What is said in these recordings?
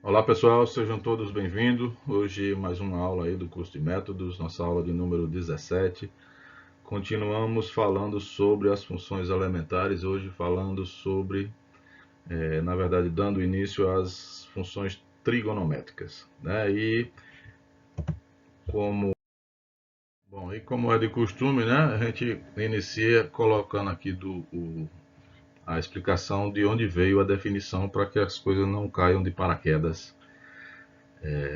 Olá pessoal, sejam todos bem-vindos. Hoje mais uma aula aí do curso de métodos, nossa aula de número 17. Continuamos falando sobre as funções elementares, hoje falando sobre, na verdade, dando início às funções trigonométricas, né? Como, como é de costume, né? A gente inicia colocando aqui a explicação de onde veio a definição para que as coisas não caiam de paraquedas,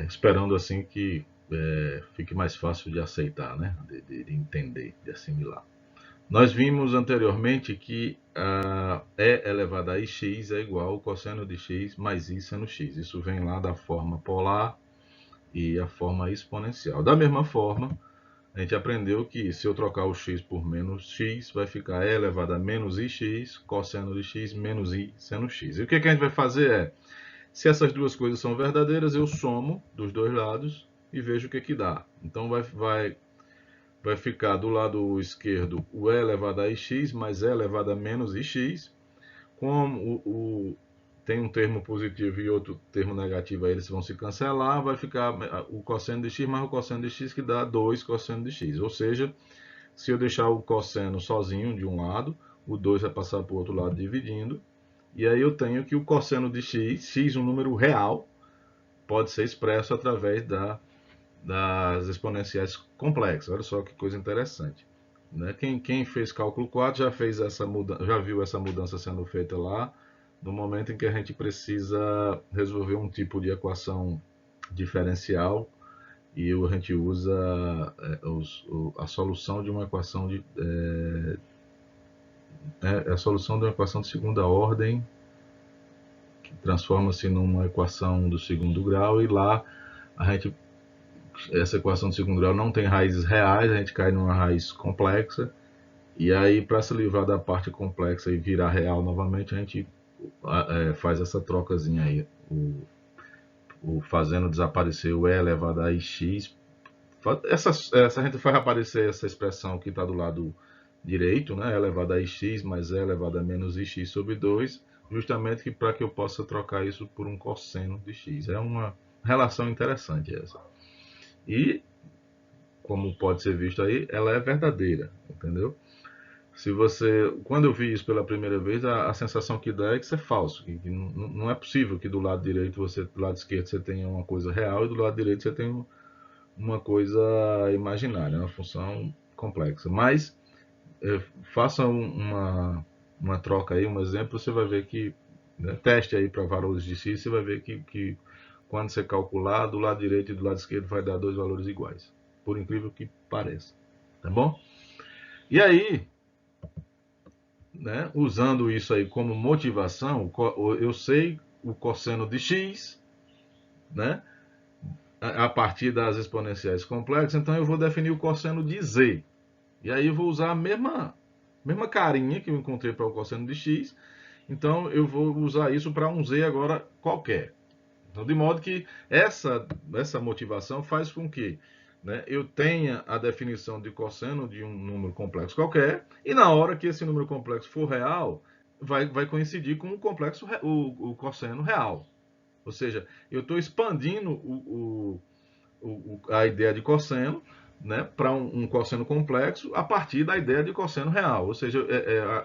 esperando assim que fique mais fácil de aceitar, né? De entender, de assimilar. Nós vimos anteriormente que e elevado a x é igual ao cosseno de x mais i seno x. Isso vem lá da forma polar e a forma exponencial. Da mesma forma, a gente aprendeu que se eu trocar o x por menos x, vai ficar e elevado a menos ix, cosseno de x menos i seno x. E o que a gente vai fazer é, se essas duas coisas são verdadeiras, eu somo dos dois lados e vejo o que dá. Então vai ficar do lado esquerdo o e elevado a ix mais e elevado a menos ix. Como tem um termo positivo e outro termo negativo, aí eles vão se cancelar, vai ficar o cosseno de x mais o cosseno de x, que dá 2 cosseno de x. Ou seja, se eu deixar o cosseno sozinho de um lado, o 2 vai passar para o outro lado dividindo, e aí eu tenho que o cosseno de x, um número real, pode ser expresso através das exponenciais complexas. Olha só que coisa interessante. Né? Quem fez cálculo 4 já fez já viu essa mudança sendo feita lá, no momento em que a gente precisa resolver um tipo de equação diferencial e a gente usa a solução de uma equação a solução de uma equação de segunda ordem, que transforma-se numa equação do segundo grau, e lá essa equação de segundo grau não tem raízes reais, a gente cai numa raiz complexa, e aí para se livrar da parte complexa e virar real novamente, a gente faz essa trocazinha aí, fazendo desaparecer o e elevado a x. A gente faz aparecer essa expressão que está do lado direito, né, elevado a x mais e elevado a menos ix sobre 2, justamente para que eu possa trocar isso por um cosseno de x. É uma relação interessante essa. E, como pode ser visto aí, ela é verdadeira, entendeu? Quando eu vi isso pela primeira vez, a sensação que dá é que isso é falso, que não é possível que do lado direito do lado esquerdo você tenha uma coisa real e do lado direito você tenha uma coisa imaginária, uma função complexa. Mas faça uma troca aí, um exemplo, você vai ver que, né, teste aí para valores de x, você vai ver que quando você calcular, do lado direito e do lado esquerdo vai dar dois valores iguais, por incrível que pareça, tá bom? E aí, né, usando isso aí como motivação, eu sei o cosseno de x, né, a partir das exponenciais complexas, então eu vou definir o cosseno de z. E aí eu vou usar a mesma carinha que eu encontrei para o cosseno de x, então eu vou usar isso para um z agora qualquer. Então, de modo que essa motivação faz com que, né, eu tenha a definição de cosseno de um número complexo qualquer, e na hora que esse número complexo for real, vai coincidir com o cosseno real. Ou seja, eu estou expandindo a ideia de cosseno, né, para um cosseno complexo a partir da ideia de cosseno real. Ou seja,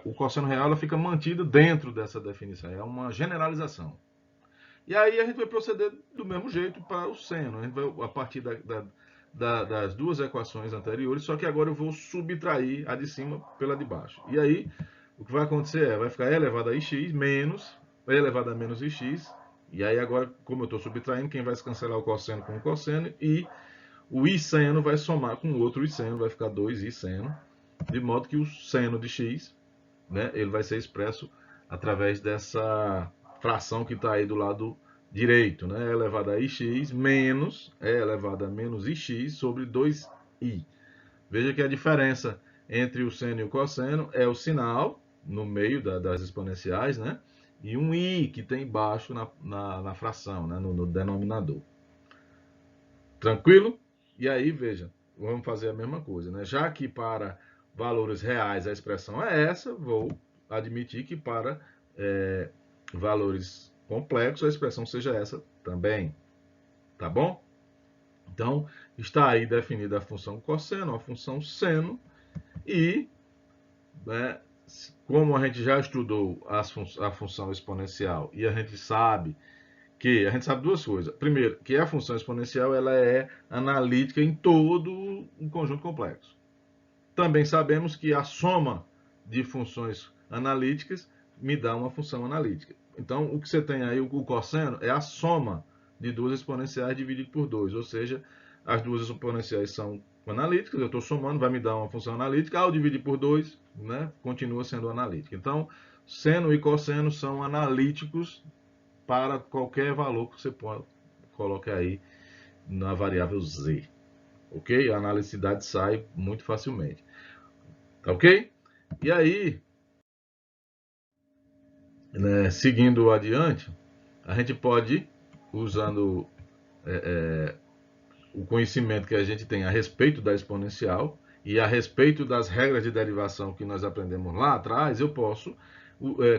o cosseno real ela fica mantido dentro dessa definição. É uma generalização. E aí a gente vai proceder do mesmo jeito para o seno. A gente vai, a partir das duas equações anteriores, só que agora eu vou subtrair a de cima pela de baixo. E aí o que vai acontecer vai ficar e elevado a ix menos e elevado a menos ix. E aí agora, como eu estou subtraindo, quem vai se cancelar o cosseno com o cosseno, e o i seno vai somar com o outro i seno, vai ficar 2i seno, de modo que o seno de x, né, ele vai ser expresso através dessa fração que está aí do lado direito, né, elevado a ix menos e elevado a menos ix sobre 2i. Veja que a diferença entre o seno e o cosseno é o sinal no meio das exponenciais, né, e um i que tem embaixo na fração, né, no denominador. Tranquilo? E aí, veja, vamos fazer a mesma coisa, né? Já que para valores reais a expressão é essa, vou admitir que para valores complexo, a expressão seja essa também. Tá bom? Então, está aí definida a função cosseno, a função seno, e, né, como a gente já estudou a função exponencial e a gente sabe duas coisas. Primeiro, que a função exponencial ela é analítica em todo um conjunto complexo. Também sabemos que a soma de funções analíticas me dá uma função analítica. Então, o que você tem aí, o cosseno, é a soma de duas exponenciais dividido por 2, ou seja, as duas exponenciais são analíticas, eu estou somando, vai me dar uma função analítica, ao dividir por 2, né, continua sendo analítica. Então, seno e cosseno são analíticos para qualquer valor que você coloque aí na variável z. Ok? A analicidade sai muito facilmente. Tá ok? E aí, né, seguindo adiante, a gente pode, usando o conhecimento que a gente tem a respeito da exponencial e a respeito das regras de derivação que nós aprendemos lá atrás, eu posso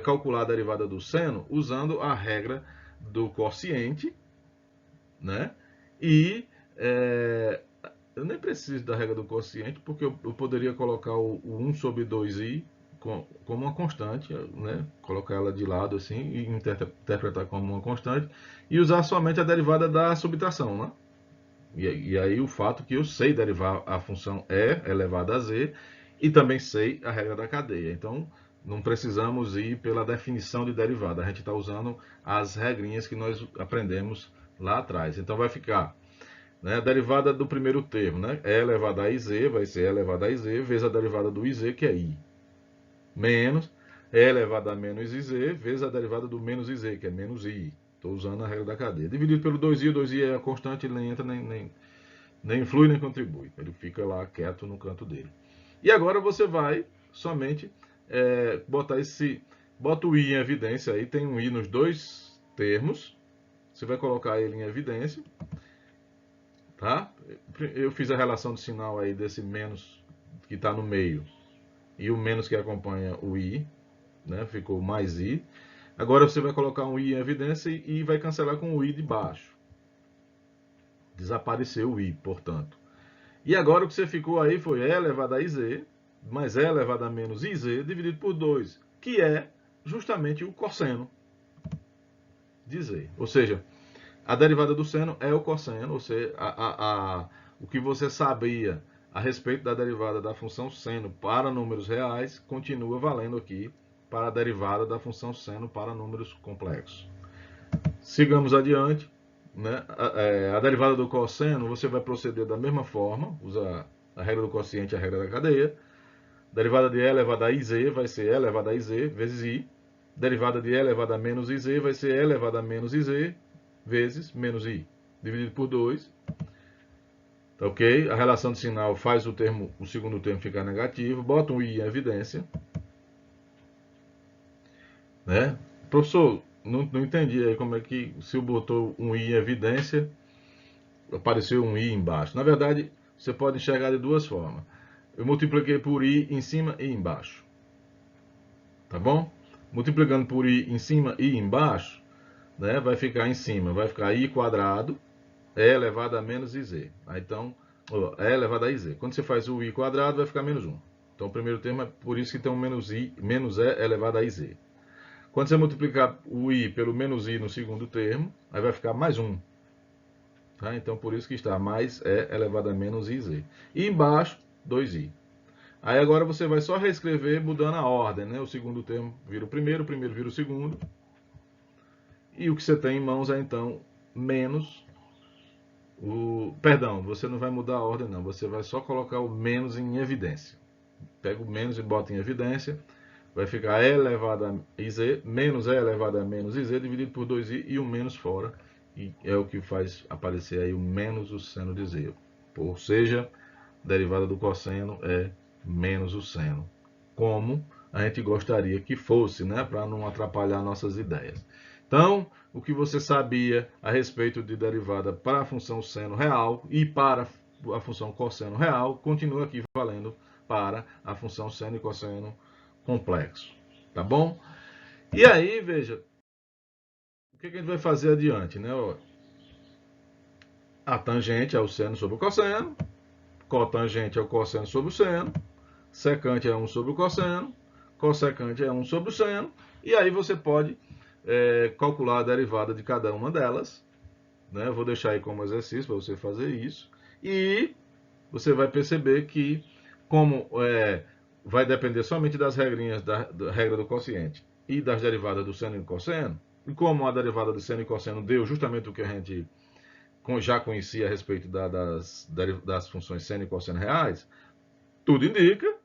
calcular a derivada do seno usando a regra do quociente, né? E eu nem preciso da regra do quociente, porque eu poderia colocar o 1 sobre 2i como uma constante, né? Colocar ela de lado assim e interpretar como uma constante e usar somente a derivada da subtração, né? E aí o fato que eu sei derivar a função e elevado a z e também sei a regra da cadeia. Então não precisamos ir pela definição de derivada, a gente está usando as regrinhas que nós aprendemos lá atrás. Então vai ficar, né, a derivada do primeiro termo, né? E elevado a iz vai ser E elevado a iz vezes a derivada do iz, que é i, menos E elevado a menos iz vezes a derivada do menos iz, que é menos i. Estou usando a regra da cadeia. Dividido pelo 2i, o 2i é a constante, ele nem entra nem influi nem contribui. Ele fica lá quieto no canto dele. E agora você vai somente bota o i em evidência aí, tem um i nos dois termos. Você vai colocar ele em evidência. Tá? Eu fiz a relação de sinal aí desse menos que está no meio e o menos que acompanha o i, né? Ficou mais i. Agora você vai colocar um i em evidência e vai cancelar com o i de baixo. Desapareceu o i, portanto. E agora o que você ficou aí foi E elevado a iz mais E elevado a menos iz dividido por 2, que é justamente o cosseno de z. Ou seja, a derivada do seno é o cosseno, ou seja, o que você sabia a respeito da derivada da função seno para números reais continua valendo aqui para a derivada da função seno para números complexos. Sigamos adiante. Né? A derivada do cosseno, você vai proceder da mesma forma, usa a regra do quociente e a regra da cadeia. Derivada de E elevado a iz vai ser E elevado a iz vezes i. Derivada de E elevado a menos iz vai ser E elevado a menos iz vezes menos i, dividido por 2. Tá ok? A relação de sinal faz o segundo termo ficar negativo. Bota um i em evidência. Né? Professor, não entendi aí como é que, se eu botou um i em evidência, apareceu um i embaixo. Na verdade, você pode enxergar de duas formas. Eu multipliquei por i em cima e embaixo. Tá bom? Multiplicando por i em cima e embaixo, né, vai ficar em cima, vai ficar i quadrado, e elevado a menos iz. Então, E elevado a iz. Quando você faz o i quadrado, vai ficar menos 1. Então, o primeiro termo é por isso que tem um menos E elevado a iz. Quando você multiplicar o i pelo menos i no segundo termo, aí vai ficar mais 1. Tá? Então, por isso que está mais E elevado a menos iz. E embaixo, 2i. Aí agora você vai só reescrever mudando a ordem, né? O segundo termo vira o primeiro vira o segundo. E o que você tem em mãos é então menos o... Perdão, você não vai mudar a ordem não, você vai só colocar o menos em evidência. Pega o menos e bota em evidência, vai ficar E elevado a iz, menos E elevado a menos iz, dividido por 2i e o menos fora. E é o que faz aparecer aí o menos o seno de z. Ou seja, a derivada do cosseno é menos o seno. Como a gente gostaria que fosse, né? Para não atrapalhar nossas ideias. Então, o que você sabia a respeito de derivada para a função seno real e para a função cosseno real, continua aqui valendo para a função seno e cosseno complexo. Tá bom? E aí, veja, O que a gente vai fazer adiante, né? Ó, a tangente é o seno sobre o cosseno, cotangente é o cosseno sobre o seno, secante é 1 sobre o cosseno, cossecante é 1 sobre o seno, e aí você pode calcular a derivada de cada uma delas, né? Eu vou deixar aí como exercício para você fazer isso, e você vai perceber que, como vai depender somente das regrinhas da regra do quociente e das derivadas do seno e do cosseno, e como a derivada do seno e cosseno deu justamente o que a gente já conhecia a respeito das funções seno e cosseno reais, tudo indica,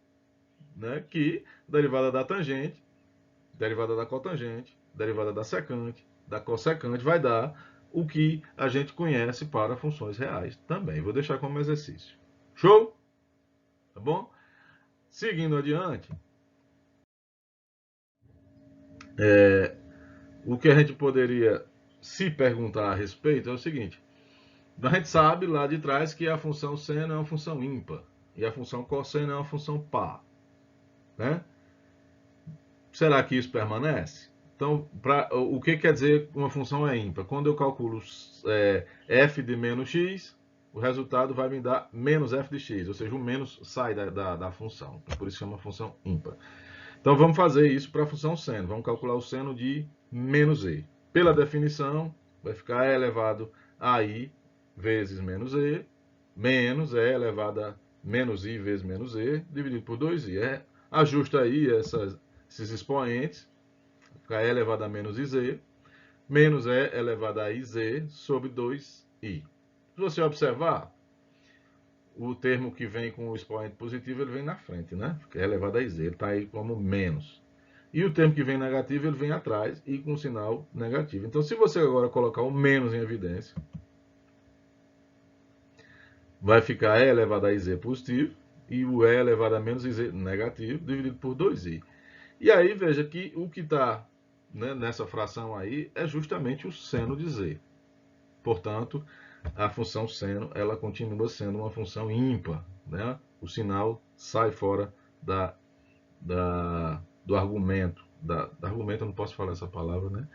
né, que derivada da tangente, derivada da cotangente, derivada da secante, da cossecante vai dar o que a gente conhece para funções reais também. Vou deixar como exercício. Show? Tá bom? Seguindo adiante, o que a gente poderia se perguntar a respeito é o seguinte: a gente sabe lá de trás que a função seno é uma função ímpar e a função cosseno é uma função par, né? Será que isso permanece? Então, o que quer dizer uma função é ímpar? Quando eu calculo f de menos x, o resultado vai me dar menos f de x, ou seja, o menos sai da função. Por isso chama função ímpar. Então vamos fazer isso para a função seno. Vamos calcular o seno de menos e. Pela definição, vai ficar e elevado a i vezes menos e, menos e elevado a menos i vezes menos e, dividido por 2i. Ajusta aí esses expoentes, fica e elevado a menos iz, menos e elevado a iz sobre 2i. Se você observar, o termo que vem com o expoente positivo, ele vem na frente, né? Porque é elevado a z, ele está aí como menos. E o termo que vem negativo, ele vem atrás e com sinal negativo. Então, se você agora colocar o menos em evidência, vai ficar e elevado a z positivo e o e elevado a menos iz negativo, dividido por 2i. E aí, veja que o que está, né, nessa fração aí é justamente o seno de z. Portanto, a função seno, ela continua sendo uma função ímpar, né? O sinal sai fora do argumento. Argumento, eu não posso falar essa palavra, né?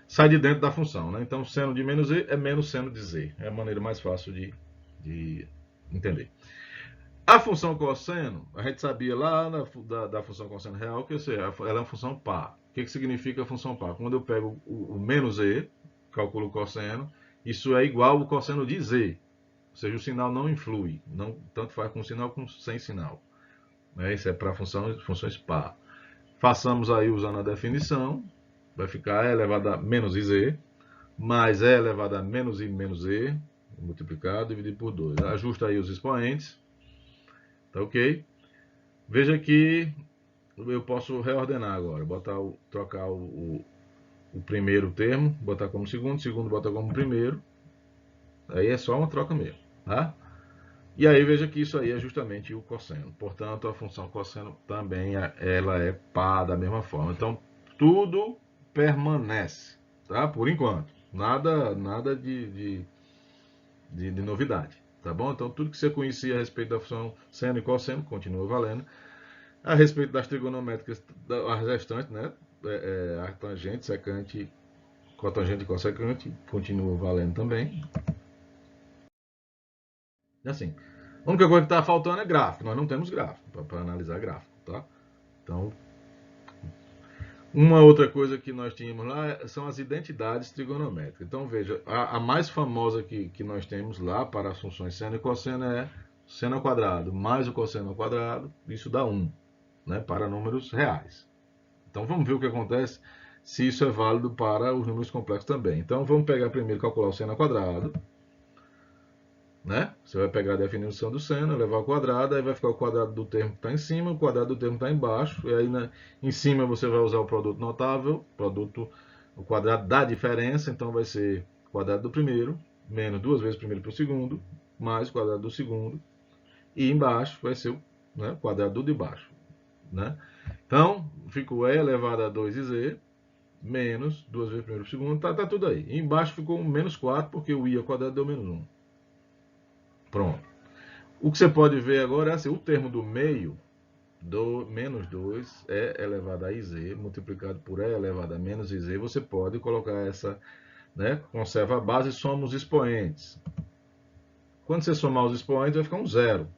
Sai de dentro da função, né? Então, seno de menos e é menos seno de z. É a maneira mais fácil de entender. A função cosseno, a gente sabia lá da função cosseno real que ela é uma função par. O que significa a função par? Quando eu pego o menos e, calculo o cosseno, isso é igual ao cosseno de z. Ou seja, o sinal não influi, não, tanto faz com sinal como sem sinal. Isso é para funções par. Façamos aí usando a definição, vai ficar e elevado a menos iz, mais e elevado a menos i menos e, multiplicado, dividido por 2. Ajusta aí os expoentes, tá ok? Veja que eu posso reordenar agora, trocar o primeiro termo, botar como segundo botar como primeiro, aí é só uma troca mesmo, tá? E aí veja que isso aí é justamente o cosseno. Portanto, a função cosseno também ela é par da mesma forma. Então, tudo permanece, tá? Por enquanto. Nada de novidade, tá bom? Então, tudo que você conhecia a respeito da função seno e cosseno continua valendo. A respeito das trigonométricas, as restantes, né? A tangente, secante, cotangente e cossecante continua valendo também. Assim, a única coisa que está faltando é gráfico. Nós não temos gráfico para analisar gráfico, tá? Então, uma outra coisa que nós tínhamos lá são as identidades trigonométricas. Então, veja, a mais famosa que nós temos lá para as funções seno e cosseno é seno ao quadrado mais o cosseno ao quadrado, isso dá 1, né, para números reais. Então, vamos ver o que acontece se isso é válido para os números complexos também. Então, vamos pegar primeiro calcular o seno ao quadrado. Né? Você vai pegar a definição do seno, levar ao quadrado, aí vai ficar o quadrado do termo que está em cima, o quadrado do termo que está embaixo, e aí em cima você vai usar o produto notável, o quadrado da diferença, então vai ser o quadrado do primeiro, menos 2 vezes o primeiro para o segundo, mais o quadrado do segundo, e embaixo vai ser o quadrado do de baixo. Né? Então, fica o e elevado a 2z, menos 2 vezes o primeiro para o segundo, tá tudo aí. E embaixo ficou um menos 4, porque o i ao quadrado deu menos 1. Pronto. O que você pode ver agora é assim, o termo do meio, do menos 2 é elevado a iz, multiplicado por e elevado a menos iz. Você pode colocar né? Conserva a base e soma os expoentes. Quando você somar os expoentes, vai ficar um zero.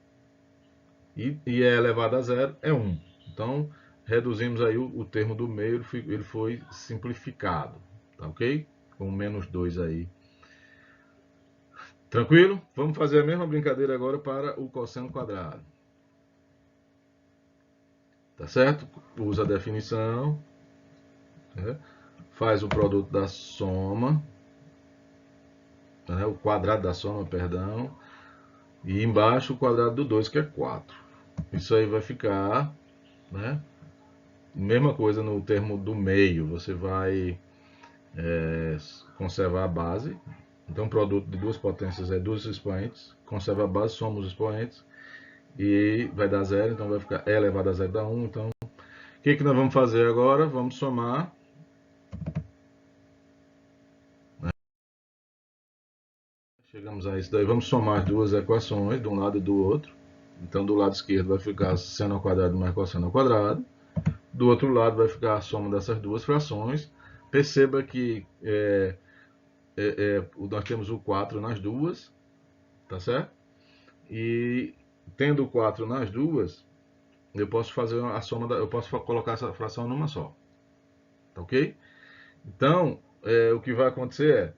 E é elevado a zero é 1. Então, reduzimos aí o termo do meio, ele foi simplificado. Tá ok? Com menos 2 aí. Tranquilo? Vamos fazer a mesma brincadeira agora para o cosseno quadrado. Tá certo? Usa a definição. Né? Faz o produto da soma. Né? O quadrado da soma, perdão. E embaixo o quadrado do 2, que é 4. Isso aí vai ficar, né? Mesma coisa no termo do meio. Você vai conservar a base. Então, o produto de duas potências é duas expoentes. Conserva a base, soma os expoentes. E vai dar zero, então vai ficar E elevado a zero dá 1. Então, o que nós vamos fazer agora? Vamos somar. Chegamos a isso daí. Vamos somar as duas equações, de um lado e do outro. Então, do lado esquerdo vai ficar seno ao quadrado mais cosseno ao quadrado. Do outro lado vai ficar a soma dessas duas frações. Perceba que nós temos o 4 nas duas, tá certo? E tendo o 4 nas duas, eu posso fazer a soma, eu posso colocar essa fração numa só, tá ok? Então, o que vai acontecer é,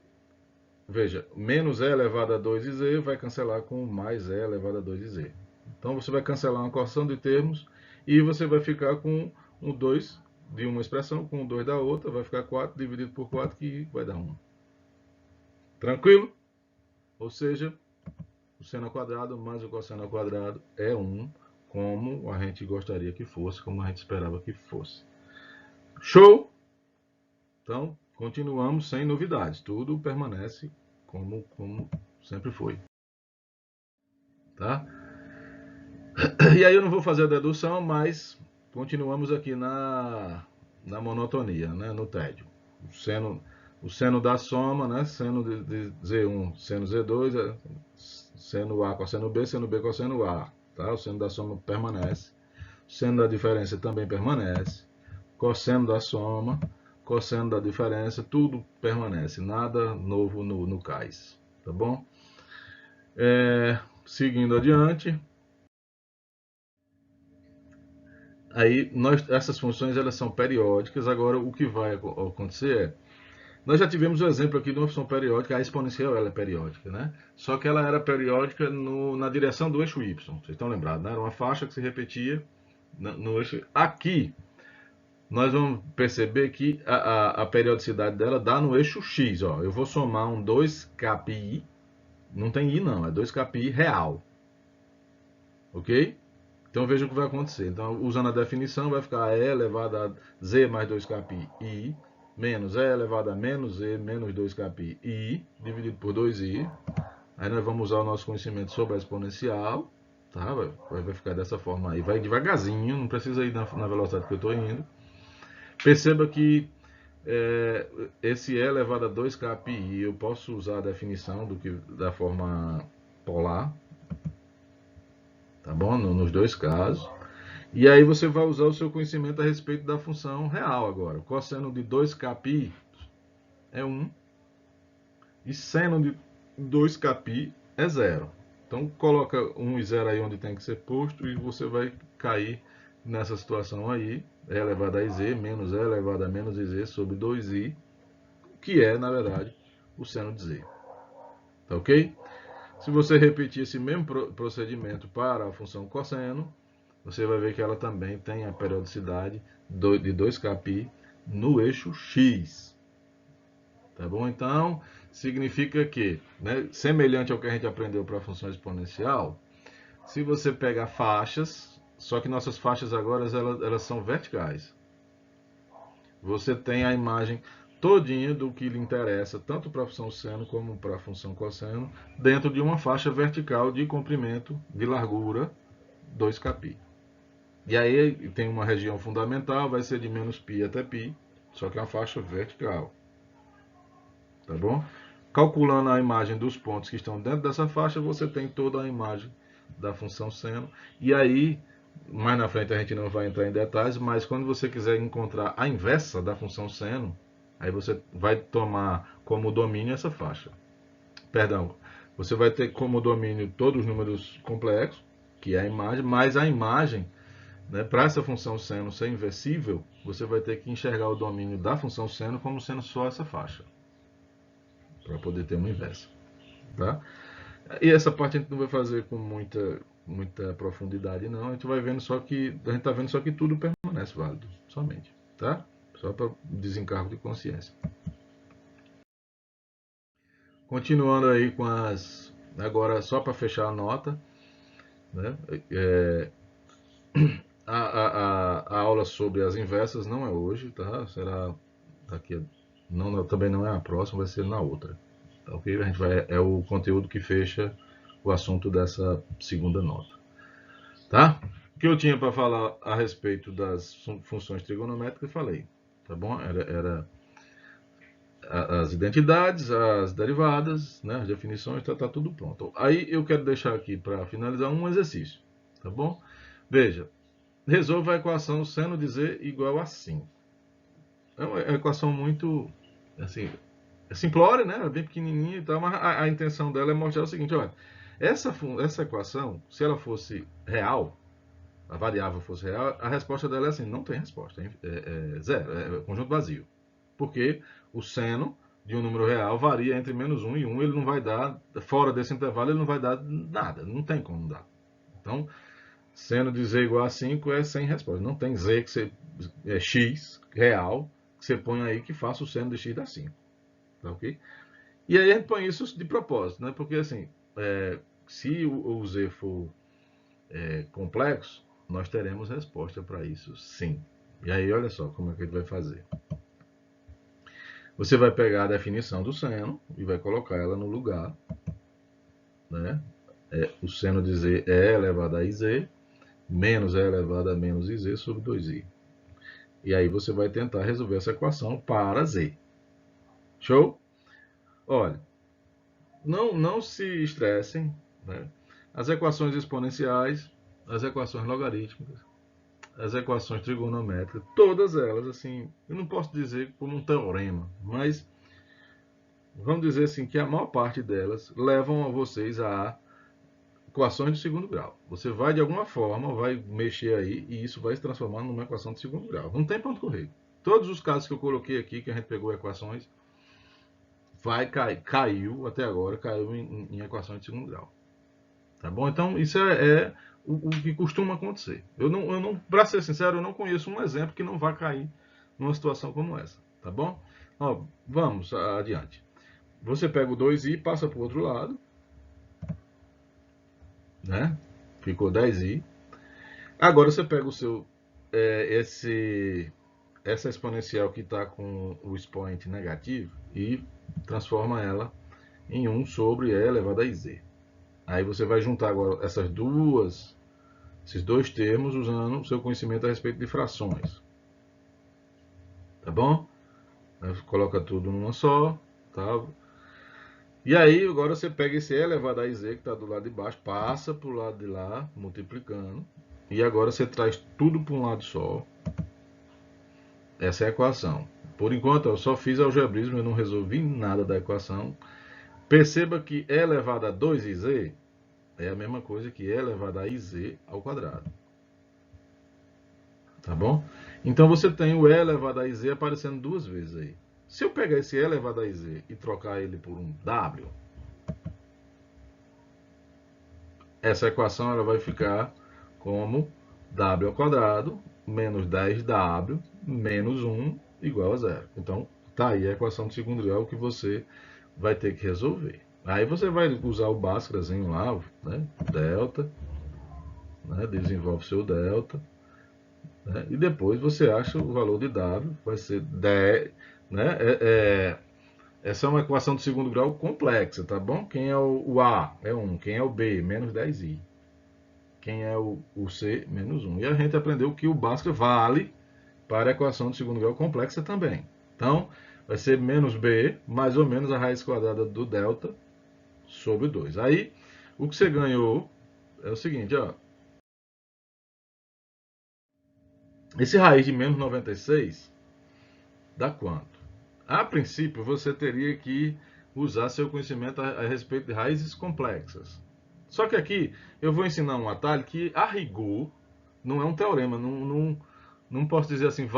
veja, menos E elevado a 2z vai cancelar com mais E elevado a 2z. Então, você vai cancelar uma equação de termos e você vai ficar com o 2 de uma expressão, com o 2 da outra, vai ficar 4 dividido por 4, que vai dar 1. Tranquilo? Ou seja, o seno ao quadrado mais o cosseno ao quadrado é 1, como a gente gostaria que fosse, como a gente esperava que fosse. Show? Então, continuamos sem novidades. Tudo permanece como sempre foi. Tá? E aí eu não vou fazer a dedução, mas continuamos aqui na monotonia, né? No tédio. O seno da soma, né? Seno de Z1, seno Z2, seno A cosseno B cosseno A. Tá? O seno da soma permanece. O seno da diferença também permanece. Cosseno da soma, cosseno da diferença, tudo permanece. Nada novo no cais. Tá bom? Seguindo adiante. Aí essas funções elas são periódicas. Agora o que vai acontecer é, nós já tivemos o exemplo aqui de uma função periódica, a exponencial ela é periódica, né? Só que ela era periódica na direção do eixo y. Vocês estão lembrados, né? Era uma faixa que se repetia no eixo. Aqui nós vamos perceber que a periodicidade dela dá no eixo x. Ó. Eu vou somar um 2kpi, não tem i não, é 2kpi real. Ok? Então veja o que vai acontecer. Então, usando a definição, vai ficar E elevado a Z mais 2kpi i, menos E elevado a menos Z menos 2kpi i, dividido por 2i. Aí nós vamos usar o nosso conhecimento sobre a exponencial. Tá? Vai ficar dessa forma aí. Vai devagarzinho, não precisa ir na velocidade que eu estou indo. Perceba que esse E elevado a 2kpi, eu posso usar a definição da forma polar. Tá bom? Nos dois casos. E aí você vai usar o seu conhecimento a respeito da função real agora. Cosseno de 2kpi é 1 e seno de 2kpi é 0. Então coloca 1 e 0 aí onde tem que ser posto e você vai cair nessa situação aí. E elevado a z menos E elevado a menos z sobre 2i, que é, na verdade, o seno de z. Tá ok? Se você repetir esse mesmo procedimento para a função cosseno, você vai ver que ela também tem a periodicidade de 2kpi no eixo x. Tá bom? Então, significa que, né, semelhante ao que a gente aprendeu para a função exponencial, se você pegar faixas, só que nossas faixas agora elas são verticais. Você tem a imagem todinha do que lhe interessa, tanto para a função seno como para a função cosseno, dentro de uma faixa vertical de comprimento, de largura, 2kpi. E aí tem uma região fundamental, vai ser de menos π até π, só que é uma faixa vertical. Tá bom? Calculando a imagem dos pontos que estão dentro dessa faixa, você tem toda a imagem da função seno. E aí, mais na frente a gente não vai entrar em detalhes, mas quando você quiser encontrar a inversa da função seno, Aí você vai tomar como domínio essa faixa. Perdão, você vai ter como domínio todos os números complexos, que é a imagem, mas a imagem, né, para essa função seno ser inversível, você vai ter que enxergar o domínio da função seno como sendo só essa faixa, para poder ter uma inversa. Tá? E essa parte a gente não vai fazer com muita profundidade, não. A gente vai vendo só que a gente está vendo só que tudo permanece válido, somente, tá? Só para desencargo de consciência. Continuando aí com as, agora só para fechar a nota, né? A aula sobre as inversas não é hoje, tá? Será daqui, não, também não é a próxima, vai ser na outra. Tá, ok? A gente vai, é o conteúdo que fecha o assunto dessa segunda nota. Tá? O que eu tinha para falar a respeito das funções trigonométricas, eu falei. Tá bom? Era as identidades, as derivadas, né, as definições, tá tudo pronto. Aí eu quero deixar aqui para finalizar um exercício. Tá bom? Veja, resolva a equação seno de z igual a 5. É uma equação muito, assim, é simplória, né? É bem pequenininha e tal, mas a intenção dela é mostrar o seguinte, olha, essa equação, se ela fosse real, a variável fosse real, a resposta dela é assim, não tem resposta, é zero, é conjunto vazio. Porque o seno de um número real varia entre menos 1 e 1, ele não vai dar, fora desse intervalo, ele não vai dar nada, não tem como dar. Então, seno de z igual a 5 é sem resposta. Não tem z que você, é x real que você põe aí que faça o seno de x dar 5. Tá ok? E aí a gente põe isso de propósito, né? Porque assim, se o z for complexo, nós teremos resposta para isso sim. E aí olha só como é que a gente vai fazer. Você vai pegar a definição do seno e vai colocar ela no lugar, né? O seno de z é elevado a iz, menos é elevado a menos iz sobre 2i. E aí você vai tentar resolver essa equação para z. Show? Olha, não se estressem, né? As equações exponenciais, as equações logarítmicas, as equações trigonométricas, todas elas, assim, eu não posso dizer como um teorema, mas vamos dizer assim que a maior parte delas levam a vocês a equações de segundo grau. Você vai, de alguma forma, vai mexer aí e isso vai se transformar numa equação de segundo grau. Não tem ponto correr. Todos os casos que eu coloquei aqui, que a gente pegou equações, caiu até agora, caiu em equações de segundo grau. Tá bom? Então, isso é o que costuma acontecer. Eu não para ser sincero, eu não conheço um exemplo que não vá cair numa situação como essa. Tá bom? Ó, vamos adiante. Você pega o 2i e passa para o outro lado, né? Ficou 10i. Agora você pega o seu essa exponencial que está com o expoente negativo e transforma ela em 1 sobre e elevado a z. Aí você vai juntar agora esses dois termos usando o seu conhecimento a respeito de frações. Tá bom? Aí coloca tudo numa só. Tá? E aí agora você pega esse e elevado a z que está do lado de baixo, passa para o lado de lá, multiplicando. E agora você traz tudo para um lado só. Essa é a equação. Por enquanto, eu só fiz algebrismo, eu não resolvi nada da equação. Perceba que e elevado a 2iz é a mesma coisa que e elevado a iz ao quadrado. Tá bom? Então você tem o e elevado a iz aparecendo duas vezes aí. Se eu pegar esse e elevado a iz e trocar ele por um w, essa equação ela vai ficar como w ao quadrado menos 10w menos 1 igual a zero. Então, tá aí a equação de segundo grau que você vai ter que resolver. Aí você vai usar o Bhaskarazinho lá, né? Delta, né? Desenvolve seu delta, né? E depois você acha o valor de W, vai ser 10, né? Essa é uma equação de segundo grau complexa, tá bom? Quem é o A é 1, quem é o B, menos 10i. Quem é o C, menos 1. E a gente aprendeu que o Bhaskara vale para a equação de segundo grau complexa também. Então, vai ser menos B, mais ou menos a raiz quadrada do delta, sobre 2. Aí, o que você ganhou é o seguinte, ó. Esse raiz de menos 96 dá quanto? A princípio, você teria que usar seu conhecimento a respeito de raízes complexas. Só que aqui eu vou ensinar um atalho que, a rigor, não é um teorema. Não posso dizer assim,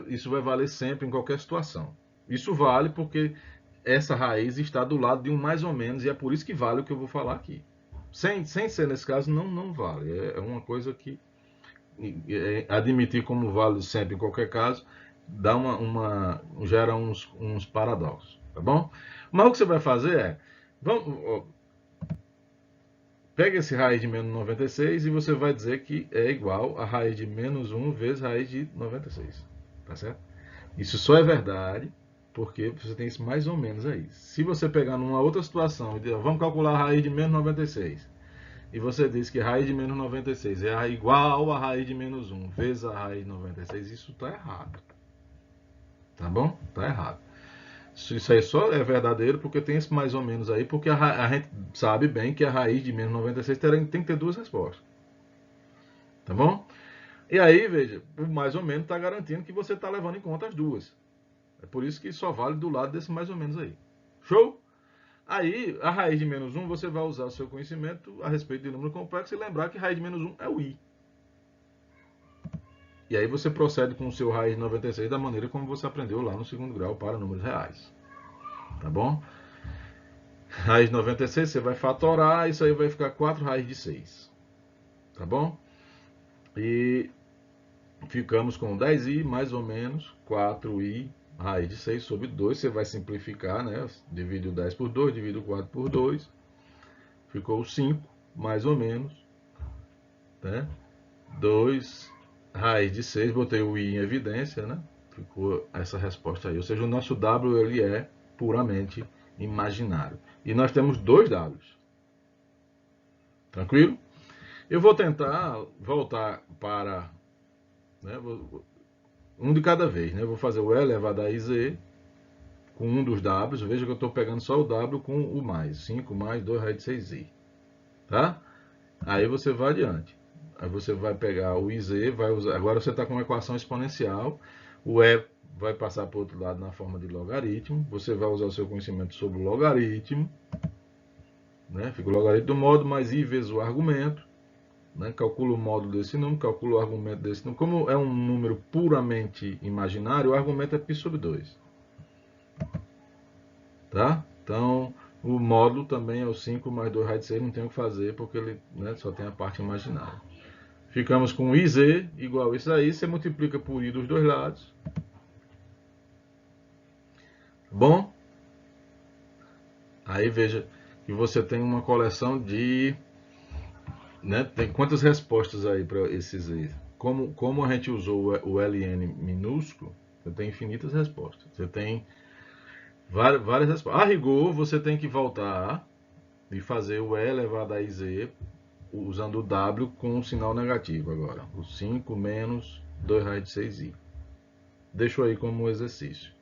isso vai valer sempre em qualquer situação. Isso vale porque essa raiz está do lado de um mais ou menos, e é por isso que vale o que eu vou falar aqui. Sem ser nesse caso, não vale. É uma coisa que admitir como vale sempre em qualquer caso, dá gera uns paradoxos, tá bom? Mas o que você vai fazer pega esse raiz de menos 96 e você vai dizer que é igual a raiz de menos 1 vezes raiz de 96, tá certo? Isso só é verdade porque você tem isso mais ou menos aí. Se você pegar numa outra situação e dizer, vamos calcular a raiz de menos 96, e você diz que a raiz de menos 96 é igual a raiz de menos 1 vezes a raiz de 96, isso está errado. Tá bom? Está errado. Isso aí só é verdadeiro porque tem esse mais ou menos aí, porque a gente sabe bem que a raiz de menos 96 tem que ter duas respostas. Tá bom? E aí, veja, o mais ou menos está garantindo que você está levando em conta as duas. É por isso que só vale do lado desse mais ou menos aí. Show? Aí, a raiz de menos 1, você vai usar o seu conhecimento a respeito de número complexo e lembrar que raiz de menos 1 é o i. E aí você procede com o seu raiz de 96 da maneira como você aprendeu lá no segundo grau para números reais. Tá bom? Raiz de 96 você vai fatorar, isso aí vai ficar 4 raiz de 6. Tá bom? E ficamos com 10i mais ou menos 4i raiz de 6 sobre 2. Você vai simplificar, né? Divide o 10 por 2, divide o 4 por 2. Ficou 5 mais ou menos, né? 2 raiz de 6, botei o i em evidência, né? Ficou essa resposta aí. Ou seja, o nosso w ele é puramente imaginário. E nós temos dois w's. Tranquilo? Eu vou tentar voltar para, né, um de cada vez, né? Eu vou fazer o e elevado a iz com um dos w's. Veja que eu estou pegando só o w com o mais. 5 mais 2 raiz de 6i. Tá? Aí você vai adiante. Aí você vai pegar o iz, vai usar. Agora você está com uma equação exponencial. O e vai passar para o outro lado na forma de logaritmo. Você vai usar o seu conhecimento sobre o logaritmo. Né? Fica o logaritmo do módulo mais i vezes o argumento. Né? Calcula o módulo desse número, calcula o argumento desse número. Como é um número puramente imaginário, o argumento é π sobre 2. Tá? Então, o módulo também é o 5 mais 2 raiz de 6, não tem o que fazer, porque ele, né, só tem a parte imaginária. Ficamos com iz igual a isso aí, você multiplica por i dos dois lados. Bom, aí veja que você tem uma coleção de, né, tem quantas respostas aí para esses i? Como a gente usou o ln minúsculo, você tem infinitas respostas. Você tem várias respostas. A rigor, você tem que voltar e fazer o e elevado a iz usando o w com um sinal negativo agora. O 5 menos 2 raiz de 6i. Deixo aí como exercício.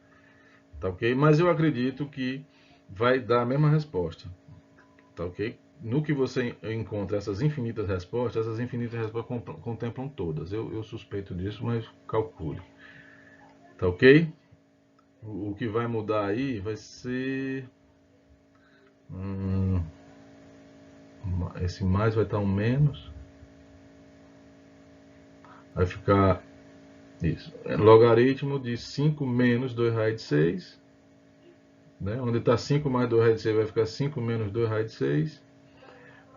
Tá ok? Mas eu acredito que vai dar a mesma resposta. Tá ok? No que você encontra essas infinitas respostas contemplam todas. Eu suspeito disso, mas calcule. Tá ok? O que vai mudar aí vai ser... esse mais vai estar um menos. Vai ficar isso. Logaritmo de 5 menos 2 raiz de 6. Né? Onde está 5 mais 2 raiz de 6 vai ficar 5 menos 2 raiz de 6.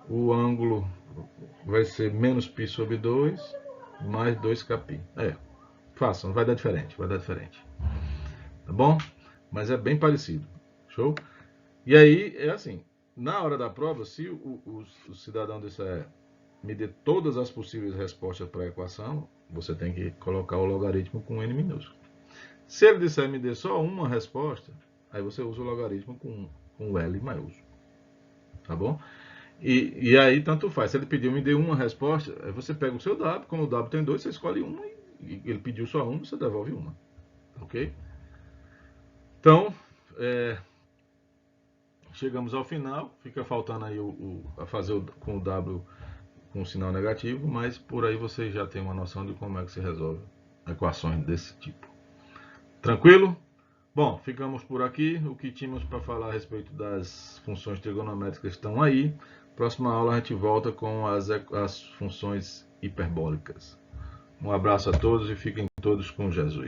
O ângulo vai ser menos π sobre 2 mais 2kπ. Façam, vai dar diferente, vai dar diferente. Tá bom? Mas é bem parecido. Show? E aí, é assim, na hora da prova, se o cidadão disser me dê todas as possíveis respostas para a equação, você tem que colocar o logaritmo com n minúsculo. Se ele disser me dê só uma resposta, aí você usa o logaritmo com L maiúsculo. Tá bom? E aí tanto faz. Se ele pediu me dê uma resposta, aí você pega o seu W, como o W tem 2, você escolhe uma, e ele pediu só uma, você devolve uma. Ok? Então, chegamos ao final. Fica faltando aí a fazer com o W com o sinal negativo, mas por aí você já tem uma noção de como é que se resolve equações desse tipo. Tranquilo? Bom, ficamos por aqui. O que tínhamos para falar a respeito das funções trigonométricas estão aí. Próxima aula a gente volta com as funções hiperbólicas. Um abraço a todos e fiquem todos com Jesus.